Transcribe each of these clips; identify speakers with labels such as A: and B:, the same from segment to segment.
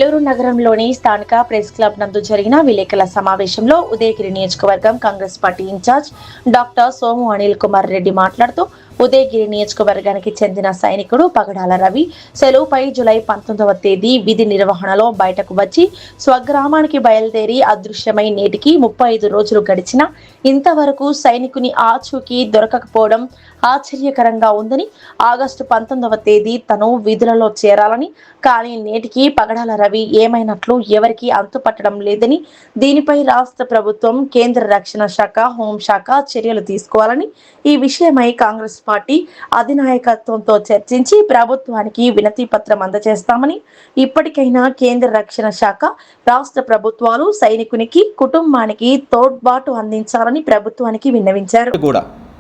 A: నెల్లూరు నగరంలోని స్థానిక press club నందు జరిగిన విలేకరుల సమావేశంలో ఉదయగిరి నియోజకవర్గం Congress party incharge doctor Somu Anil Kumar Reddy మాట్లాడుతూ ఉదయగిరి నియోజకవర్గానికి చెందిన సైనికుడు పగడాల రవి సెలవుపై జూలై 19వ తేదీ విధి నిర్వహణలో బయటకు వచ్చి స్వగ్రామానికి బయలుదేరి అదృశ్యమై నేటికి 35 రోజులు గడిచినా ఇంతవరకు సైనికుని ఆచూకీ దొరకకపోవడం ఆశ్చర్యకరంగా ఉందని, ఆగస్టు 19వ తేదీ తను విధులలో చేరాలని, కానీ నేటికి పగడాల రవి ఏమైనట్లు ఎవరికీ అంతుపట్టడం లేదని, దీనిపై రాష్ట్ర ప్రభుత్వం, కేంద్ర రక్షణ శాఖ, హోంశాఖ చర్యలు తీసుకోవాలని, ఈ విషయమై కాంగ్రెస్ పార్టీ అధినాయకత్వంతో చర్చించి ప్రభుత్వానికి వినతి పత్రం అందజేస్తామని, ఇప్పటికైనా కేంద్ర రక్షణ శాఖ, రాష్ట్ర ప్రభుత్వాలు సైనికునికి, కుటుంబానికి తోడ్పాటు అందించాలని ప్రభుత్వానికి విన్నవించారు.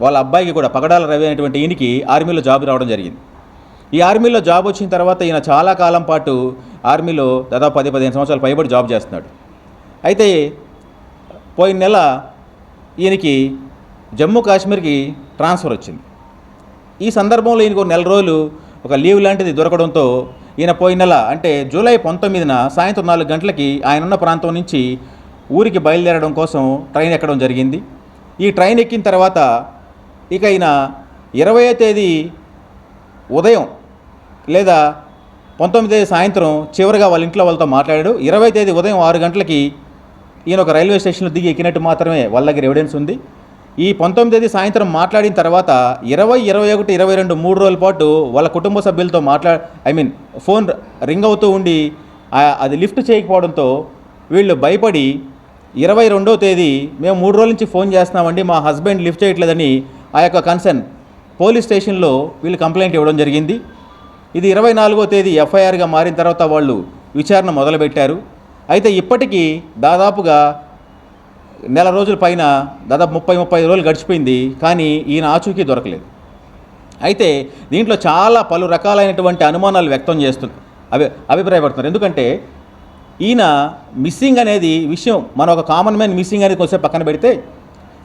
B: వాళ్ళ అబ్బాయికి కూడా పగడాల రవి అనేటువంటి ఈయనకి ఆర్మీలో జాబ్ రావడం జరిగింది. ఈ ఆర్మీలో జాబ్ వచ్చిన తర్వాత ఈయన చాలా కాలం పాటు ఆర్మీలో దాదాపు 10-15 సంవత్సరాలు పైబడి జాబ్ చేస్తున్నాడు. అయితే పోయిన నెల ఈయనకి జమ్మూ కాశ్మీర్కి ట్రాన్స్ఫర్ వచ్చింది. ఈ సందర్భంలో ఈయనకు నెల రోజులు ఒక లీవ్ లాంటిది దొరకడంతో ఈయన పోయిన నెల అంటే జూలై 19న సాయంత్రం 4 గంటలకి ఆయన ఉన్న ప్రాంతం నుంచి ఊరికి బయలుదేరడం కోసం ట్రైన్ ఎక్కడం జరిగింది. ఈ ట్రైన్ ఎక్కిన తర్వాత ఇక ఈయన 20వ తేదీ ఉదయం లేదా 19వ తేదీ సాయంత్రం చివరిగా వాళ్ళ ఇంట్లో వాళ్ళతో మాట్లాడాడు. 20వ తేదీ ఉదయం 6 గంటలకి ఈయన ఒక రైల్వే స్టేషన్లో దిగి ఎక్కినట్టు మాత్రమే వాళ్ళ దగ్గర ఎవిడెన్స్ ఉంది. ఈ 19వ తేదీ సాయంత్రం మాట్లాడిన తర్వాత 20, 21, 22 3 రోజుల పాటు వాళ్ళ కుటుంబ సభ్యులతో ఫోన్ రింగ్ అవుతూ ఉండి అది లిఫ్ట్ చేయకపోవడంతో వీళ్ళు భయపడి 22వ తేదీ మేము 3 రోజుల నుంచి ఫోన్ చేస్తున్నామండి, మా హస్బెండ్ లిఫ్ట్ చేయట్లేదని ఆ యొక్క కన్సర్న్ పోలీస్ స్టేషన్లో వీళ్ళు కంప్లైంట్ ఇవ్వడం జరిగింది. ఇది 24వ తేదీ ఎఫ్ఐఆర్గా మారిన తర్వాత వాళ్ళు విచారణ మొదలుపెట్టారు. అయితే ఇప్పటికీ దాదాపుగా నెల రోజుల పైన దాదాపు 30-35 రోజులు గడిచిపోయింది, కానీ ఈయన ఆచూకీ దొరకలేదు. అయితే దీంట్లో చాలా పలు రకాలైనటువంటి అనుమానాలు వ్యక్తం అభిప్రాయపడుతున్నారు. ఎందుకంటే ఈయన మిస్సింగ్ అనేది విషయం మనం ఒక కామన్ మ్యాన్ మిస్సింగ్ అనేది కొంచెం పక్కన పెడితే,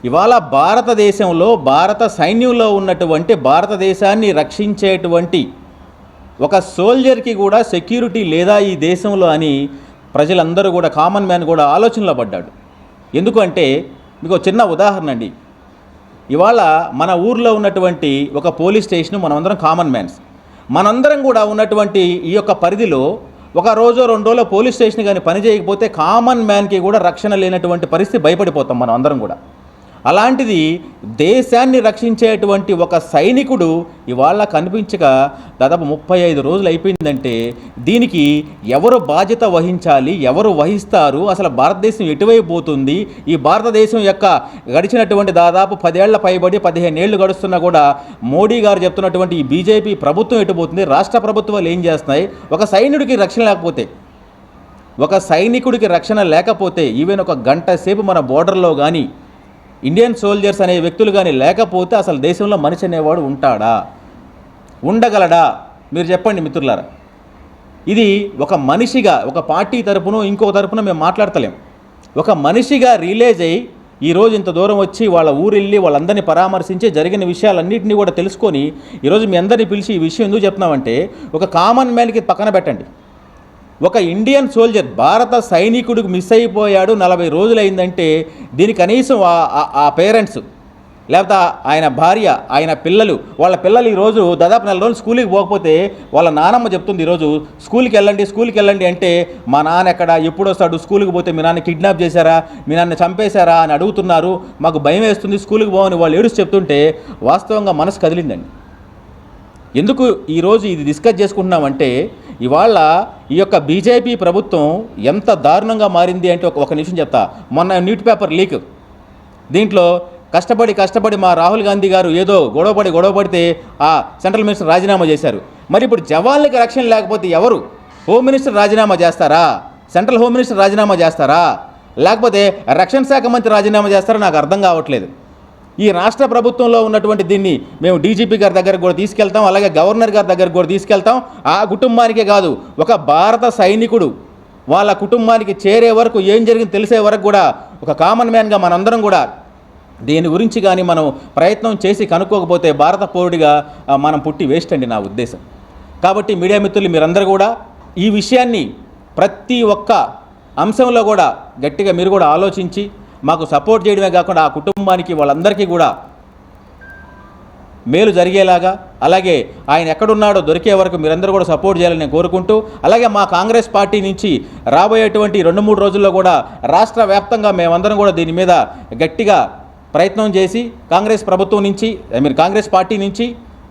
B: ఇవాళ భారతదేశంలో భారత సైన్యంలో ఉన్నటువంటి భారతదేశాన్ని రక్షించేటువంటి ఒక సోల్జర్కి కూడా సెక్యూరిటీ లేదా ఈ దేశంలో అని ప్రజలందరూ కూడా కామన్ మ్యాన్ కూడా ఆలోచనలో పడ్డాడు. ఎందుకంటే మీకు ఒక చిన్న ఉదాహరణ అండి. ఇవాళ మన ఊర్లో ఉన్నటువంటి ఒక పోలీస్ స్టేషన్ మనమందరం కామన్ మ్యాన్స్, మనందరం కూడా ఉన్నటువంటి ఈ యొక్క పరిధిలో ఒక రోజో 2 రోజుల పోలీస్ స్టేషన్ కానీ పని చేయకపోతే కామన్ మ్యాన్కి కూడా రక్షణ లేనటువంటి పరిస్థితి భయపడిపోతాం మనం అందరం కూడా. అలాంటిది దేశాన్ని రక్షించేటువంటి ఒక సైనికుడు ఇవాళ కనిపించక దాదాపు 35 రోజులు అయిపోయిందంటే దీనికి ఎవరు బాధ్యత వహించాలి, ఎవరు వహిస్తారు, అసలు భారతదేశం ఎటువైపు పోతుంది, ఈ భారతదేశం యొక్క గడిచినటువంటి దాదాపు 10 ఏళ్ల పైబడి 15 ఏళ్ళు గడుస్తున్నా కూడా మోడీ గారు చెప్తున్నటువంటి ఈ బీజేపీ ప్రభుత్వం ఎటుపోతుంది, రాష్ట్ర ప్రభుత్వాలు ఏం చేస్తున్నాయి, ఒక సైనికుడికి రక్షణ లేకపోతే, ఒక సైనికుడికి రక్షణ లేకపోతే ఈవెన్ ఒక గంట సేపు మన బోర్డర్లో కానీ ఇండియన్ సోల్జర్స్ అనే వ్యక్తులు కానీ లేకపోతే అసలు దేశంలో మనిషి అనేవాడు ఉంటాడా, ఉండగలడా? మీరు చెప్పండి మిత్రులారా. ఇది ఒక మనిషిగా, ఒక పార్టీ తరపున ఇంకో తరపున మేము మాట్లాడతలేం. ఒక మనిషిగా రిలీజ్ అయ్యి ఈరోజు ఇంత దూరం వచ్చి వాళ్ళ ఊరెళ్ళి వాళ్ళందరినీ పరామర్శించి జరిగిన విషయాలన్నింటినీ కూడా తెలుసుకొని ఈరోజు మీ అందరినీ పిలిచి ఈ విషయం ఎందుకు చెప్తున్నామంటే, ఒక కామన్ మ్యాన్కి పక్కన పెట్టండి, ఒక ఇండియన్ సోల్జర్ భారత సైనికుడికి మిస్ అయిపోయాడు 40 రోజులు అయిందంటే దీని కనీసం ఆ పేరెంట్స్ లేకపోతే ఆయన భార్య, ఆయన పిల్లలు, వాళ్ళ పిల్లలు ఈరోజు దాదాపు 4 రోజులు స్కూల్కి పోకపోతే వాళ్ళ నానమ్మ చెప్తుంది ఈరోజు స్కూల్కి వెళ్ళండి అంటే మా నాన్న ఎక్కడ, ఎప్పుడు వస్తాడు, స్కూల్కి పోతే మీ నాన్న కిడ్నాప్ చేశారా, మీ నాన్న చంపేశారా అని అడుగుతున్నారు, మాకు భయం వేస్తుంది, స్కూల్కి పోవని వాళ్ళు ఏడుస్తూ చెప్తుంటే వాస్తవంగా మనసు కదిలిందండి. ఎందుకు ఈరోజు ఇది డిస్కస్ చేసుకుంటున్నామంటే ఇవాళ ఈ యొక్క బీజేపీ ప్రభుత్వం ఎంత దారుణంగా మారింది అంటే ఒక నిమిషం చెప్తా. మొన్న న్యూస్ పేపర్ లీక్, దీంట్లో కష్టపడి మా రాహుల్ గాంధీ గారు ఏదో గొడవపడితే ఆ సెంట్రల్ మినిస్టర్ రాజీనామా చేశారు. మరి ఇప్పుడు జవాన్లకి రక్షణ లేకపోతే ఎవరు? హోమ్ మినిస్టర్ రాజీనామా చేస్తారా, సెంట్రల్ హోమ్ మినిస్టర్ రాజీనామా చేస్తారా, లేకపోతే రక్షణ శాఖ మంత్రి రాజీనామా చేస్తారా? నాకు అర్థం కావట్లేదు. ఈ రాష్ట్ర ప్రభుత్వంలో ఉన్నటువంటి దీన్ని మేము డీజీపీ గారి దగ్గరకు కూడా తీసుకెళ్తాం, అలాగే గవర్నర్ గారి దగ్గరకు కూడా తీసుకెళ్తాం. ఆ కుటుంబానికే కాదు, ఒక భారత సైనికుడు వాళ్ళ కుటుంబానికి చేరే వరకు ఏం జరిగింది తెలిసే వరకు కూడా ఒక కామన్ మ్యాన్గా మనందరం కూడా దీని గురించి కానీ మనం ప్రయత్నం చేసి కనుక్కోకపోతే భారత పౌరుడిగా మనం పుట్టి వేస్ట్ అండి నా ఉద్దేశం. కాబట్టి మీడియా మిత్రులు మీరందరూ కూడా ఈ విషయాన్ని ప్రతి ఒక్క అంశంలో కూడా గట్టిగా మీరు కూడా ఆలోచించి మాకు సపోర్ట్ చేయడమే కాకుండా ఆ కుటుంబానికి వాళ్ళందరికీ కూడా మేలు జరిగేలాగా, అలాగే ఆయన ఎక్కడున్నాడో దొరికే వరకు మీరందరూ కూడా సపోర్ట్ చేయాలని నేను కోరుకుంటూ, అలాగే మా కాంగ్రెస్ పార్టీ నుంచి రాబోయేటువంటి 2-3 రోజుల్లో కూడా రాష్ట్ర వ్యాప్తంగా మేమందరం కూడా దీని మీద గట్టిగా ప్రయత్నం చేసి కాంగ్రెస్ ప్రభుత్వం నుంచి కాంగ్రెస్ పార్టీ నుంచి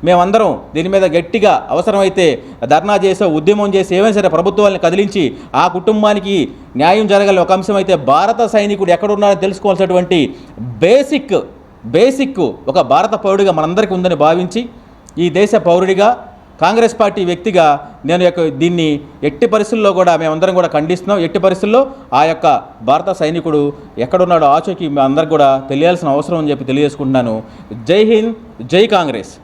B: మేమందరం దీని మీద గట్టిగా అవసరమైతే ధర్నా చేసో ఉద్యమం చేసి ఏమైనా సరే ప్రభుత్వాన్ని కదిలించి ఆ కుటుంబానికి న్యాయం జరగాలి. ఒక అంశం అయితే భారత సైనికుడు ఎక్కడున్నాడో తెలుసుకోవాల్సినటువంటి బేసిక్ ఒక భారత పౌరుడిగా మనందరికీ ఉందని భావించి ఈ దేశ పౌరుడిగా కాంగ్రెస్ పార్టీ వ్యక్తిగా నేను దీన్ని ఎట్టి పరిస్థితుల్లో కూడా మేమందరం కూడా ఖండిస్తున్నాం. ఎట్టి పరిస్థితుల్లో ఆ యొక్క భారత సైనికుడు ఎక్కడున్నాడో ఆచూకీ అందరికి కూడా తెలియాల్సిన అవసరం అని చెప్పి తెలియజేసుకుంటున్నాను. జై హింద్, జై కాంగ్రెస్.